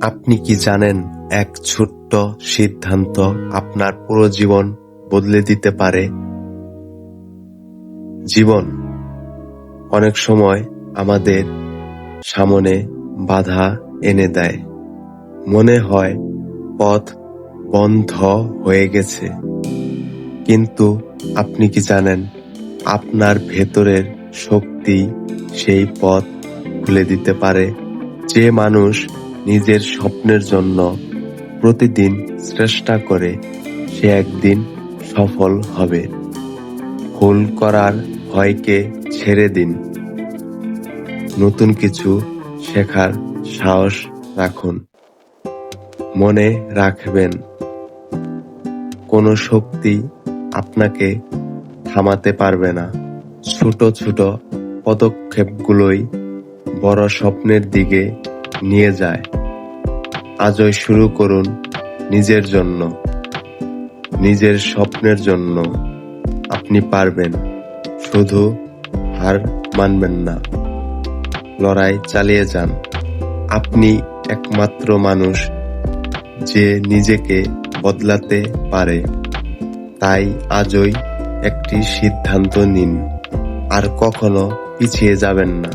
আপনি কি জানেন, এক ছোট্ট সিদ্ধান্ত আপনার পুরো জীবন বদলে দিতে পারে? জীবন অনেক সময় আমাদের সামনে বাধা এনে দেয়। মনে হয় পথ বন্ধ হয়ে গেছে। কিন্তু আপনি কি জানেন, আপনার ভেতরের শক্তি সেই পথ খুলে দিতে পারে? যে মানুষ নিজের স্বপ্নের জন্য প্রতিদিন চেষ্টা করে, সে একদিন সফল হবে। ভুল করার ভয়কে ছেড়ে দিন, নতুন কিছু শেখার সাহস রাখুন। মনে রাখবেন, কোনো শক্তি আপনাকে থামাতে পারবে না। ছোট ছোট পদক্ষেপগুলোই বড় স্বপ্নের দিকে নিয়ে যায়। আজই শুরু করুন নিজের জন্য, নিজের স্বপ্নের জন্য। আপনি পারবেন, শুধু হার মানবেন না, লড়াই চালিয়ে যান। আপনি একমাত্র মানুষ যে নিজেকে বদলাতে পারে। তাই আজই একটি সিদ্ধান্ত নিন, আর কখনো পিছিয়ে যাবেন না।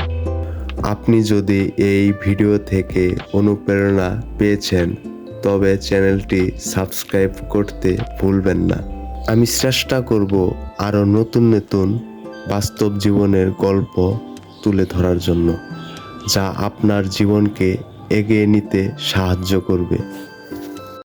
আপনি যদি এই ভিডিও থেকে অনুপ্রেরণা পেয়েছেন, তবে চ্যানেলটি সাবস্ক্রাইব করতে ভুলবেন না। আমি চেষ্টা করব আরও নতুন নতুন বাস্তব জীবনের গল্প তুলে ধরার জন্য, যা আপনার জীবনকে এগিয়ে নিতে সাহায্য করবে।